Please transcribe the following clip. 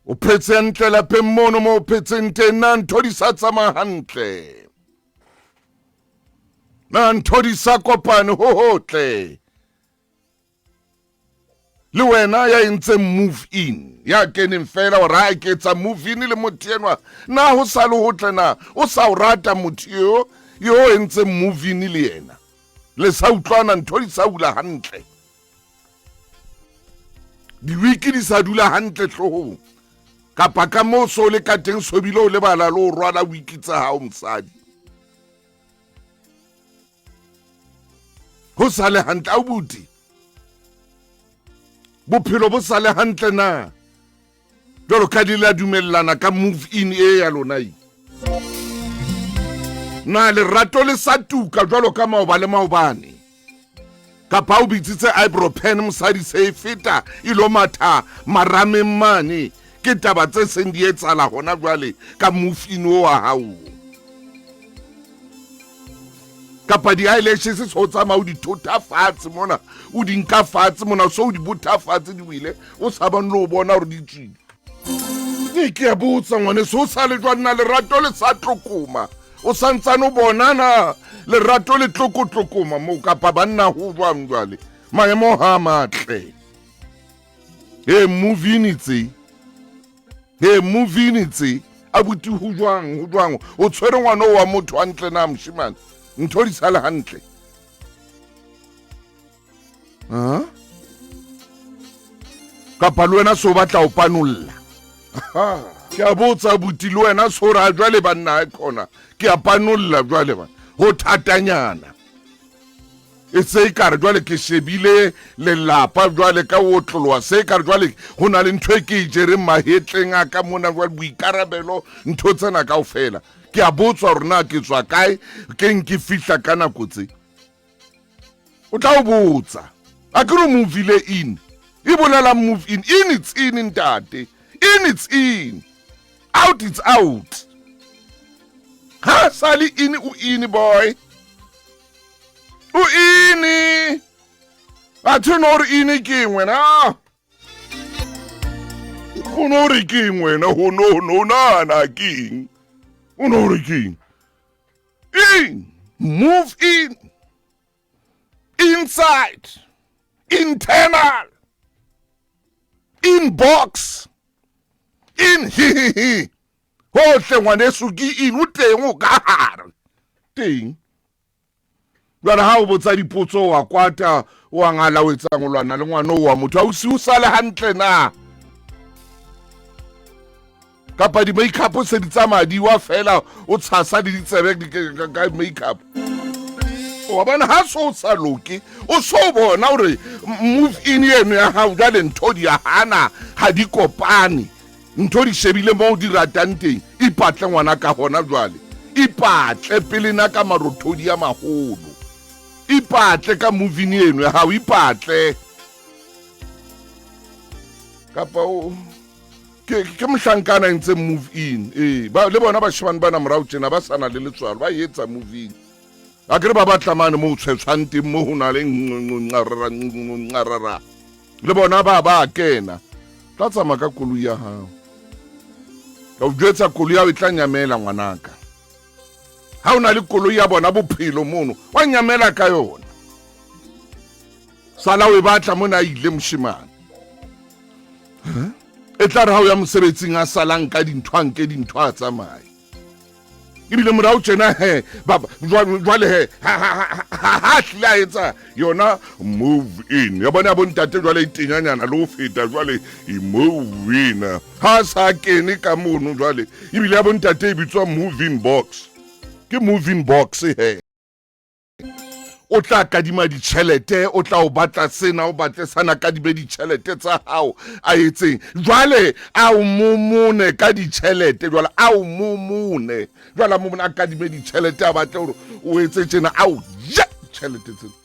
o phetse hantle lapeng mono mo o phetseng teng na ntho di sa tsamaya hantle na ntho di sa kopane ho hotle le wena ya entse move in ya keneng fela o ra ke tsa move in le motho enwa na ho sa le hotle na o sa o rata motho yo entse move in le yena le sa utlwana ntho di sa ula hantle di wiki di sa dula hantle hlohong kapa ka mo so le ka teng sobile o le bala le o rwala wiki tsa hao mosadi ho sa le hantle a buti bophelo bo sa le hantle na jwalo ka di la dumellana ka move in ya lona na le rato le sa tuka jwalo ka maoba le maobane kapa o bitsitse eyebrow pen mosadi se feta ilo matha marame mane ke taba tse seng di etsala hona jwale ka move in wa hao kapa di eyelashes so tsama o di thotafatse mona o di nkafatse mona so o di botafatse di wile o sa ba nlo bona hore di tswile ke a botsa ngwane so sa le jwana le rato le sa tlokoma o santsane o bonana le rato le tlokoma mo kapa banna ho jwang jwale maemo ha matle movie nitse abuti ho jwang o tshwere ngwana wa motho hantle na mshimane ntho di sala hantle kapa le wena so batla o panolla ke a botsa abuti le wena so ra jwale banna khona ke a panolla jwale ba ho thatanyana e se ka re jwale ke shebile le lapa jwale ka o tlolwa se ka re jwale ho na le ntho e ke jere mahetleng a ka mona jwale boikarabelo ntho tsena kaofela ke a botswa rona ke tswa kae ke nki fihla kana kotse o tla o botsa a ke re move le in e bolela move in it's in ntate it's in out it's out ha sali in u in boy u in athunor in ke wena unori ke wena ho no na king unori king in move in inside internal inbox in hi hohle ngwane suki in o teng o ka hare teng bana ha o botsa dipotso wa kwata wa ngala o etsa ngolwana le ngwana wa motho a o si o sale hantle na kapa di makeup se di tsamadi wa fela o tshasa di tsebe ka makeup wa bana ha so sa loki o so bona hore move in yeno ya ha jale ntho di ya hana ha di kopane ntho di shebile mo di ratang teng ipatle ngwana ka hona jwale ipatle pele na ka marothodi ya maholo ipatle ka move in yeno ya ha o ipatle kapa o ke mhlankana ntse move in ba le bona ba shebana bana morao tjena ba sana le letswalo ba etsa moving a ke re ba batla mane mo tshwantse mo hona le ngarara le bona ba kena tla tsama ka koloi ya hao ka o jwetsa koloi ya o tla nyamela ngwanaka ha ona le koloi ya bona bophelo mono wa nyamela ka yona sala o batla mona ile mshimane e tla re ha o ya mosebetsing a salang ka dintho a tsamaye ibile morao tjena jwale ha hlila etsa yona move in ya bona bontate jwale itenyanyana le ho feta jwale move in ha sa kene ka mono jwale ibile ya bontate e bitswa moving box ke moving box o tla kadima ditjhelete o tla o batla sena o batle sana kadime ditjhelete tsa hao a etseng jwale a o mumune ka ditjhelete jwale a o mumune jwale a kadime ditjhelete a batle hore o etse tjena a o ja tjhelete tsena